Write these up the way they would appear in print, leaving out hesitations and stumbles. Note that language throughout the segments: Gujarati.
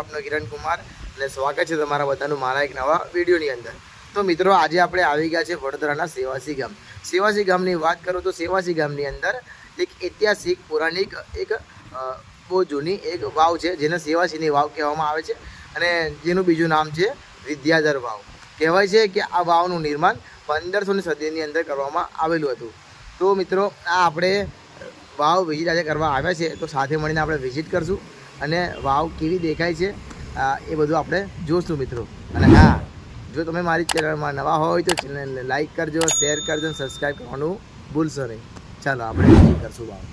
આપનો કિરણ કુમાર અને સ્વાગત છે તમારા બધાનું મારા એક નવા વિડીયોની અંદર। તો મિત્રો આજે આપણે આવી ગયા છે વડોદરાના સેવાસી ગામ। સેવાસી ગામની વાત કરું તો સેવાસી ગામની અંદર એક ઐતિહાસિક પૌરાણિક એક બહુ જૂની એક વાવ છે જેને સેવાસીની વાવ કહેવામાં આવે છે અને જેનું બીજું નામ છે વિદ્યાધર વાવ। કહેવાય છે કે આ વાવનું નિર્માણ 1500ની સદીની અંદર કરવામાં આવેલું હતું। તો મિત્રો આ આપણે વાવ વિઝિટ આજે કરવા આવ્યા છે તો સાથે મળીને આપણે વિઝિટ કરશું અને વાવ કેવી દેખાય છે એ બધું આપણે જોઈશું મિત્રો। અને હા, જો તમે મારી ચેનલમાં નવા હોય તો ચેનલને લાઈક કરજો, શેર કરજો અને સબસ્ક્રાઈબ કરવાનું ભૂલશો નહીં। ચાલો આપણે વિઝિટ કરશું વાવ।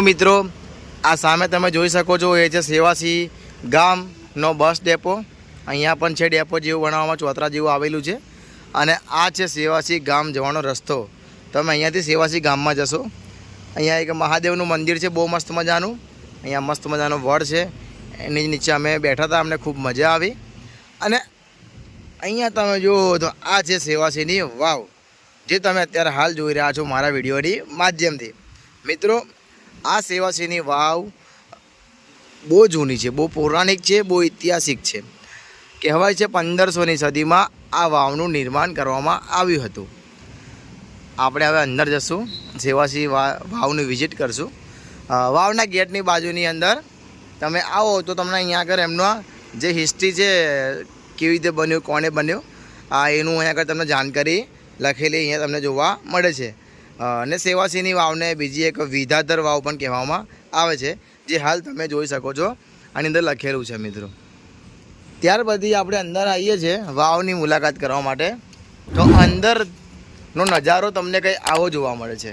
મિત્રો આ સામે તમે જોઈ શકો છો એ છે સેવાસી ગામનો બસ ડેપો। અહીંયા પણ છે ડેપો જેવું બનાવવામાં ચોતરા જેવું આવેલું છે અને આ છે સેવાસી ગામ જવાનો રસ્તો। તમે અહીંયાથી સેવાસી ગામમાં જશો। અહીંયા એક મહાદેવનું મંદિર છે બહુ મસ્ત મજાનું। અહીંયા મસ્ત મજાનો વડ છે, એની નીચે અમે બેઠા હતા, અમને ખૂબ મજા આવી। અને અહીંયા તમે જુઓ તો આ છે સેવાસીની વાવ જે તમે અત્યારે હાલ જોઈ રહ્યા છો મારા વિડીયોની માધ્યમથી। મિત્રો આ સેવાસીની વાવ બહુ જૂની છે, બહુ પૌરાણિક છે, બહુ ઐતિહાસિક છે। કહેવાય છે 1500ની સદીમાં આ વાવનું નિર્માણ કરવામાં આવ્યું હતું। આપણે હવે અંદર જશું, સેવાસી વાવની વિઝિટ કરશું। વાવના ગેટની બાજુની અંદર તમે આવો તો તમને અહીંયા આગળ એમનો જે હિસ્ટ્રી છે, કેવી રીતે બન્યું, કોણે બન્યું, એનું અહીંયા આગળ તમને જાણકારી લખેલી અહીંયા તમને જોવા મળે છે। અને સેવાસીની વાવને બીજી એક વિદ્યાધર વાવ પણ કહેવામાં આવે છે જે હાલ તમે જોઈ શકો છો, આની અંદર લખેલું છે મિત્રો। ત્યાર પછી આપણે અંદર આવીએ છીએ વાવની મુલાકાત કરવા માટે। તો અંદરનો નજારો તમને કંઈ આવો જોવા મળે છે,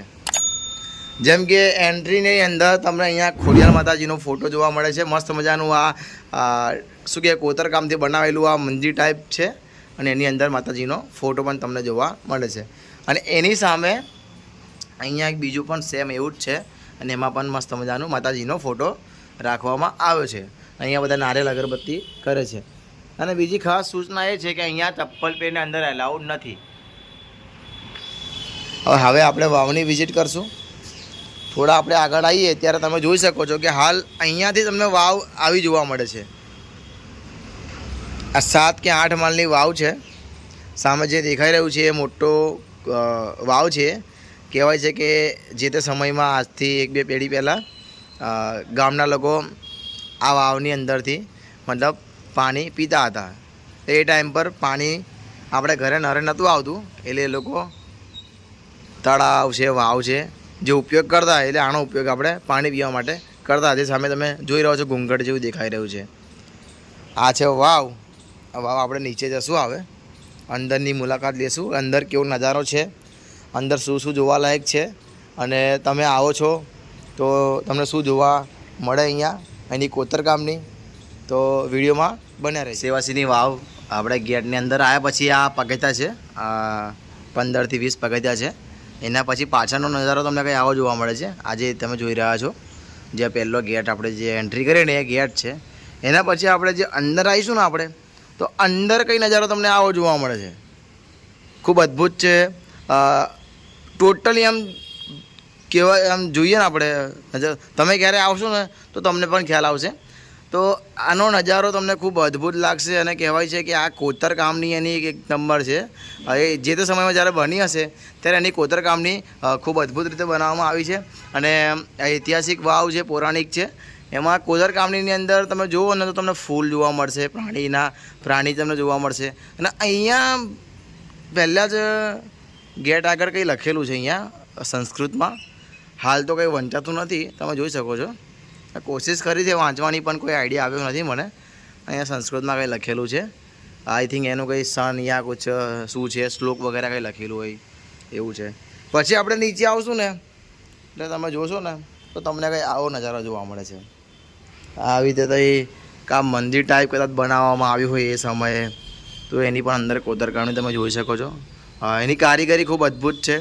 જેમ કે એન્ટ્રીની અંદર તમને અહીંયા ખોડિયાર માતાજીનો ફોટો જોવા મળે છે। મસ્ત મજાનું આ શું કહે કોતરકામથી બનાવેલું આ મંદિર ટાઈપ છે અને એની અંદર માતાજીનો ફોટો પણ તમને જોવા મળે છે। અને એની સામે અહીંયા એક બીજું પણ સેમ એવું જ છે અને એમાં પણ મસ્ત મજાનું માતાજીનો ફોટો રાખવામાં આવ્યો છે। અહીંયા બધા નારિયેળ અગરબત્તી કરે છે। અને બીજી ખાસ સૂચના એ છે કે અહીંયા ચપ્પલ પહેરીને અંદર એલાઉડ નથી। હવે આપણે વાવની વિઝિટ કરશું। થોડા આપણે આગળ આવીએ ત્યારે તમે જોઈ શકો છો કે હાલ અહીંયાથી તમને વાવ આવી જોવા મળે છે। આ 7 કે 8 માળની વાવ છે। સામે જે દેખાઈ રહ્યું છે એ મોટો વાવ છે। કહેવાય છે કે જે તે સમયમાં આજથી 1-2 પેઢી પહેલાં ગામના લોકો આ વાવની અંદરથી મતલબ પાણી પીતા હતા। એ ટાઈમ પર પાણી આપણે ઘરે નરે નહોતું આવતું, એટલે એ લોકો તળાવ છે, વાવ છે જે ઉપયોગ કરતા, એટલે આનો ઉપયોગ આપણે પાણી પીવા માટે કરતા। જે સામે તમે જોઈ રહ્યો છો ઘૂંઘટ જેવું દેખાઈ રહ્યું છે, આ છે વાવ। આ વાવ આપણે નીચે જશું, હવે અંદરની મુલાકાત લેશું, અંદર કેવો નજારો છે, અંદર શું શું જોવાલાયક છે અને તમે આવો છો તો તમને શું જોવા મળે અહીંયા એની કોતરકામની, તો વિડીયોમાં બન્યા રહે। સેવાસીની વાવ આપણે ગેટની અંદર આવ્યા પછી આ પગથિયા છે, 15 થી 20 પગથિયા છે। એના પછી પાછળનો નજારો તમને કંઈ આવો જોવા મળે છે, આજે તમે જોઈ રહ્યા છો જે પહેલો ગેટ આપણે જે એન્ટ્રી કરીએ ને એ ગેટ છે। એના પછી આપણે જે અંદર આવીશું ને આપણે તો અંદર કઈ નજારો તમને આવો જોવા મળે છે, ખૂબ અદ્ભુત છે। ટોટલી આમ કહેવાય, આમ જોઈએ ને આપણે તમે ક્યારે આવશો ને તો તમને પણ ખ્યાલ આવશે। તો આનો નજારો તમને ખૂબ અદ્ભુત લાગશે અને કહેવાય છે કે આ કોતરકામની એની એક નંબર છે। એ જે તે સમયમાં જ્યારે બની હશે ત્યારે એની કોતરકામની ખૂબ અદ્ભુત રીતે બનાવવામાં આવી છે અને ઐતિહાસિક વાવ છે, પૌરાણિક છે। એમાં કોતરકામની અંદર તમે જુઓ ને તો તમને ફૂલ જોવા મળશે, પ્રાણી તમને જોવા મળશે। અને અહીંયા પહેલાં જ ગેટ આગળ કંઈ લખેલું છે અહીંયા સંસ્કૃતમાં, હાલ તો કંઈ વંચાતું નથી, તમે જોઈ શકો છો। કોશિશ કરી છે વાંચવાની પણ કોઈ આઈડિયા આવ્યો નથી મને। અહીંયા સંસ્કૃતમાં કંઈ લખેલું છે, આઈ થિંક એનું કંઈ સન યા કુછ શું છે, શ્લોક વગેરે કંઈ લખેલું હોય એવું છે। પછી આપણે નીચે આવશું ને એટલે તમે જોશો ને તો તમને કંઈ આવો નજારો જોવા મળે છે। આવી રીતે કંઈ કામ મંદિર ટાઈપ કદાચ બનાવવામાં આવ્યું હોય એ સમયે, તો એની પણ અંદર કોતરકામની તમે જોઈ શકો છો। એની કારીગરી ખૂબ અદ્ભુત છે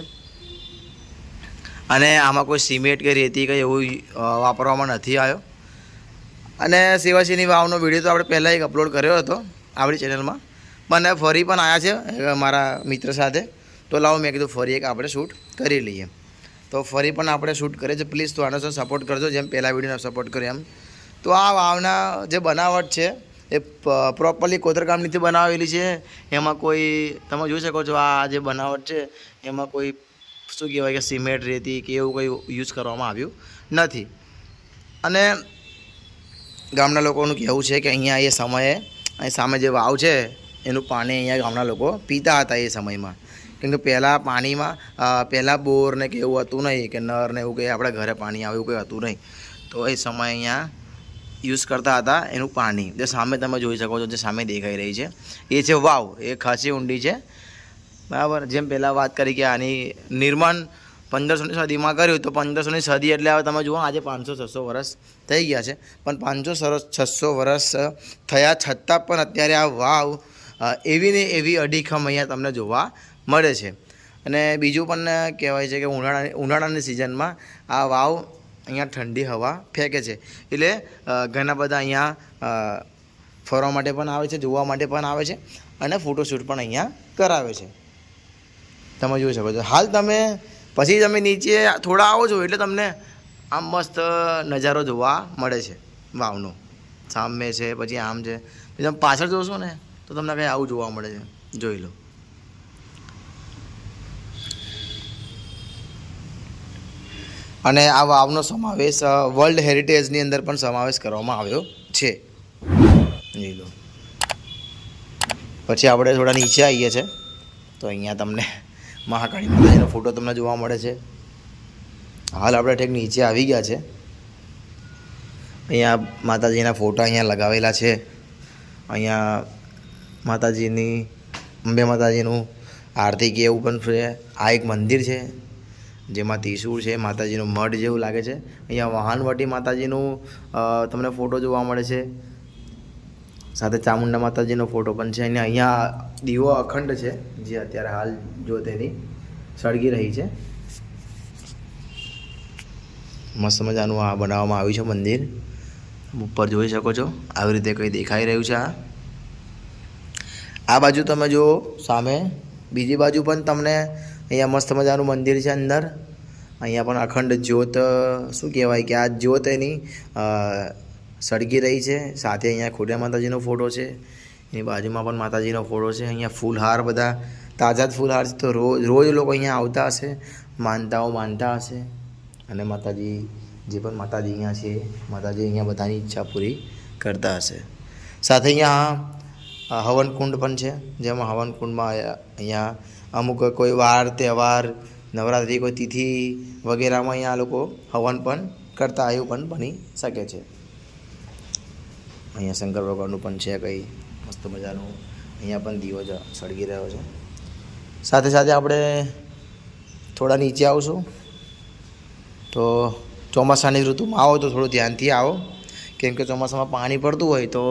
અને આમાં કોઈ સિમેન્ટ કે રેતી કંઈ એવું વાપરવામાં નથી આવ્યો। અને સેવાસીની વાવનો વિડીયો તો આપણે પહેલાં એક અપલોડ કર્યો હતો આપણી ચેનલમાં, પણ ફરી પણ આવ્યા છે મારા મિત્ર સાથે, તો લાવો મેં કીધું ફરી એક આપણે શૂટ કરી લઈએ। તો ફરી પણ આપણે શૂટ કરીએ છીએ. પ્લીઝ તો આનો સપોર્ટ કરજો, જેમ પહેલાં વિડીયોનો સપોર્ટ કર્યો એમ. તો આ વાવના જે બનાવટ છે એ પ્રોપરલી કોતરકામથી બનાવેલી છે. એમાં કોઈ તમે જોઈ શકો છો, આ જે બનાવટ છે એમાં કોઈ શું કહેવાય કે સિમેન્ટ, રેતી કે એવું કંઈ યુઝ કરવામાં આવ્યું નથી. અને ગામના લોકોનું કહેવું છે કે અહીંયા એ સમયે અહીં સામે જે વાવ છે એનું પાણી અહીંયા ગામના લોકો પીતા હતા એ સમયમાં. કેમ કે પહેલાં પાણીમાં પહેલાં બોર ને કે એવું હતું નહીં, કે નર ને એવું કંઈ આપણે ઘરે પાણી આવે એવું કંઈ હતું નહીં. તો એ સમયે અહીંયા યુઝ કરતા હતા એનું પાણી. જે સામે તમે જોઈ શકો છો, જે સામે દેખાઈ રહી છે એ છે વાવ. એ ખાસી ઊંડી છે, બરાબર. જેમ પહેલાં વાત કરી કે આની નિર્માણ 1500ની સદીમાં કર્યું, તો 1500ની સદી એટલે હવે તમે જુઓ આજે 500-600 વર્ષ થઈ ગયા છે. પણ 500-600 વર્ષ થયા છતાં પણ અત્યારે આ વાવ એવી ને એવી અડીખમ અહીંયા તમને જોવા મળે છે. અને બીજું પણ કહેવાય છે કે ઉનાળાની સિઝનમાં આ વાવ અહીંયા ઠંડી હવા ફેંકે છે. એટલે ઘણા બધા અહીંયા ફરવા માટે પણ આવે છે, જોવા માટે પણ આવે છે, અને ફોટોશૂટ પણ અહીંયા કરાવે છે. તમે જોઈ શકો છો. હાલ તમે પછી તમે નીચે થોડા આવો છો એટલે તમને આમ મસ્ત નજારો જોવા મળે છે વાવનો. સામે છે, પછી આમ છે, પછી તમે પાછળ જોશો ને તો તમને કંઈ આવું જોવા મળે છે. જોઈ લો. અને આ વાવનો સમાવેશ વર્લ્ડ હેરિટેજની અંદર પણ સમાવેશ કરવામાં આવ્યો છે. જોઈ લો. પછી આપણે થોડા નીચે આવીએ છીએ તો અહીંયા તમને મહાકાળી માતાજીનો ફોટો તમને જોવા મળે છે. હાલ આપણે ઠેક નીચે આવી ગયા છે. અહીંયા માતાજીના ફોટા અહીંયા લગાવેલા છે. અહીંયા માતાજીની, અંબે માતાજીનું આરતી કે એવું પણ છે. આ એક મંદિર છે જેમાં ત્રિશૂળ છે, માતાજીનું મઢ જેવું લાગે છે. અહીંયા વાહનવટી માતાજીનું તમને ફોટો જોવા મળે છે. સાથે ચામુંડા માતાજીનો ફોટો પણ છે. અને અહીંયા દીવો અખંડ છે, જે અત્યારે હાલ જો તેની સળગી રહી છે. મસ્ત મજાનું આ બનાવવામાં આવ્યું છે મંદિર. ઉપર જોઈ શકો છો આવી રીતે કંઈ દેખાઈ રહ્યું છે. આ બાજુ તમે જુઓ સામે, બીજી બાજુ પણ તમને અહીંયા મસ્ત મજાનું મંદિર છે અંદર. અહીંયા પણ અખંડ જ્યોત, શું કહેવાય કે આ જ્યોત એની સળગી રહી છે. સાથે અહીંયા ખોડિયાર માતાજીનો ફોટો છે, એની બાજુમાં પણ માતાજીનો ફોટો છે. અહીંયા ફૂલહાર બધા તાજા જ ફૂલહાર છે. તો રોજ લોકો અહીંયા આવતા હશે, માનતાઓ માનતા હશે. અને માતાજી, જે પણ માતાજી અહીંયા છે, માતાજી અહીંયા બધાની ઈચ્છા પૂરી કરતા હશે. સાથે અહીંયા હવનકુંડ પણ છે, જેમાં હવનકુંડમાં અહીંયા અમુક કોઈ વાર તહેવાર, નવરાત્રિ, કોઈ તિથિ વગેરેમાં અહીંયા લોકો હવન પણ કરતા એવું પણ બની શકે છે. અહીંયા શંકર ભગવાનનું પણ છે કંઈ મસ્ત મજાનું. અહીંયા પણ દીવો સળગી રહ્યો છે. સાથે સાથે આપણે થોડા નીચે આવશું તો ચોમાસાની ઋતુમાં આવો તો થોડું ધ્યાનથી આવો, કેમ કે ચોમાસામાં પાણી પડતું હોય તો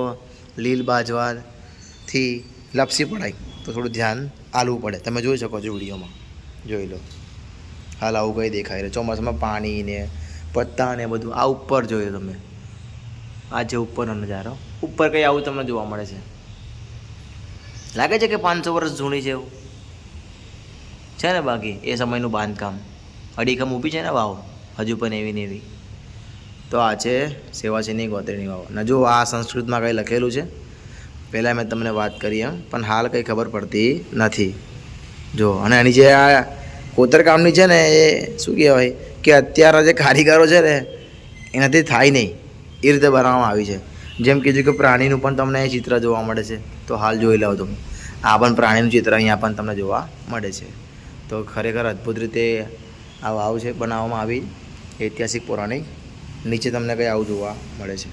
લીલ બાજવાથી લપસી પડાય, તો થોડું ધ્યાન આલવું પડે. તમે જોઈ શકો છો વિડીયોમાં, જોઈ લો. હાલ આવું કંઈ દેખાય રહ્યું ચોમાસામાં પાણી ને પત્તા ને બધું. આ ઉપર જોયું તમે, આ જે ઉપરનો નજારો, ઉપર કંઈ આવું તમને જોવા મળે છે. લાગે છે કે 500 વર્ષ જૂની છે એવું છે ને. બાકી એ સમયનું બાંધકામ, અડીખમ ઊભી છે ને વાવ હજુ પણ એવી ને એવી. તો આ છે સેવાસીની ગોત્રીની વાવ. અને જો આ સંસ્કૃતમાં કંઈ લખેલું છે, પહેલાં મેં તમને વાત કરી એમ, પણ હાલ કંઈ ખબર પડતી નથી. જો, અને એની જે આ કોતરકામની છે ને, એ શું કહેવાય કે અત્યારના જે કારીગરો છે ને એનાથી થાય નહીં, એ રીતે બનાવવામાં આવી છે. જેમ કીધું કે પ્રાણીનું પણ તમને એ ચિત્ર જોવા મળે છે. તો હાલ જોઈ લો તમે, આ પણ પ્રાણીનું ચિત્ર અહીંયા પણ તમને જોવા મળે છે. તો ખરેખર અદ્ભુત રીતે આ વાવ છે બનાવવામાં આવી, ઐતિહાસિક પૌરાણિક. નીચે તમને કંઈ આવું જોવા મળે છે.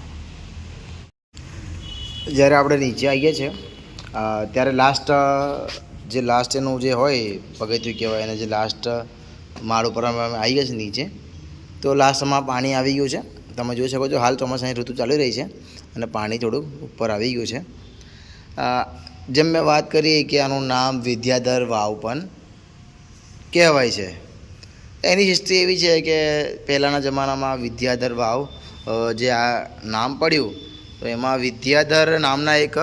જ્યારે આપણે નીચે આવીએ છીએ ત્યારે લાસ્ટ એનું જે હોય પગથિયું કહેવાય, અને જે લાસ્ટ માળ ઉપર અમે આવી ગયા છે નીચે, તો લાસ્ટમાં પાણી આવી ગયું છે. તમે જોઈ શકો છો હાલ ચોમાસાની ઋતુ ચાલી રહી છે અને પાણી થોડુંક ઉપર આવી ગયું છે. જેમ મેં વાત કરી કે આનું નામ વિદ્યાધર વાવ પણ કહેવાય છે. એની હિસ્ટ્રી એવી છે કે પહેલાંના જમાનામાં વિદ્યાધર વાવ જે આ નામ પડ્યું, તો એમાં વિદ્યાધર નામના એક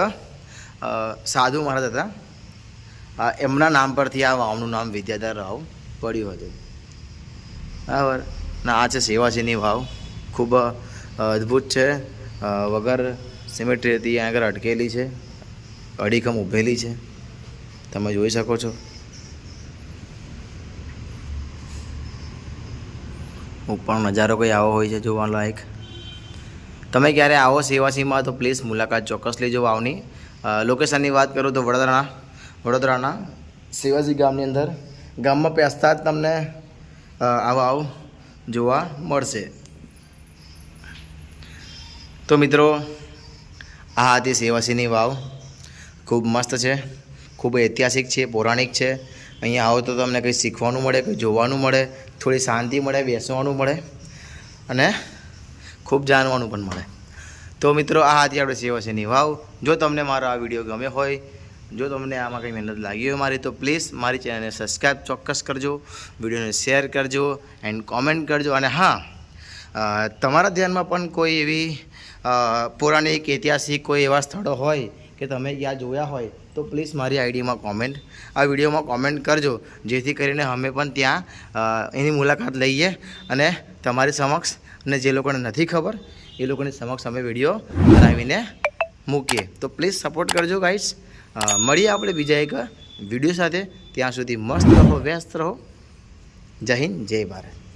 સાધુ મહારાજ હતા. એમના નામ પરથી આ વાવનું નામ વિદ્યાધર વાવ પડ્યું હતું. બરાબર. ને આ છે સેવાસીની વાવ, ખૂબ અદ્ભુત છે. વગર સિમેટ્રીથી અહીંયા આગળ અટકેલી છે, અડીખમ ઊભેલી છે, તમે જોઈ શકો છો. ઉપરનો નજારો કંઈ આવો હોય છે જોવાલાયક. તમે ક્યારે આવો સેવાસીમાં તો પ્લીઝ મુલાકાત ચોક્કસ લેજો વાવની. લોકેશનની વાત કરું તો વડોદરાના સેવાસી ગામની અંદર, ગામમાં પેસતા જ તમને આ વાવ જોવા મળશે. તો મિત્રો, આ હતી સેવાસીની વાવ. ખૂબ મસ્ત છે, ખૂબ ઐતિહાસિક છે, પૌરાણિક છે. અહીંયા આવો તો તમને કંઈ શીખવાનું મળે, કંઈ જોવાનું મળે, થોડી શાંતિ મળે, બેસવાનું મળે અને ખૂબ જાણવાનું પણ મળે. તો મિત્રો, આ હતી આપણે સેવાસીની વાવ. જો તમને મારો આ વિડીયો ગમે હોય, જો તમને આમાં કંઈ મહેનત લાગી હોય મારી, તો પ્લીઝ મારી ચેનલને સબસ્ક્રાઈબ ચોક્કસ કરજો, વિડીયોને શેર કરજો એન્ડ કોમેન્ટ કરજો. અને હા, તમારા ધ્યાનમાં પણ કોઈ એવી પૌરાણિક ઐતિહાસિક કોઈ એવા સ્થળો હોય કે તમે ત્યાં જોયા હોય તો પ્લીઝ મારી આઈડીમાં આ વિડીયોમાં કોમેન્ટ કરજો, જેથી કરીને અમે પણ ત્યાં એની મુલાકાત લઈએ અને તમારી સમક્ષ, અને જે લોકોને નથી ખબર એ લોકોની સમક્ષ અમે વિડીયો બનાવીને મૂકીએ. તો પ્લીઝ સપોર્ટ કરજો ગાઈસ. મળીએ આપણે બીજા એક વિડીયો સાથે. ત્યાં સુધી મસ્ત રહો, વ્યસ્ત રહો. જય હિન્દ, જય ભારત.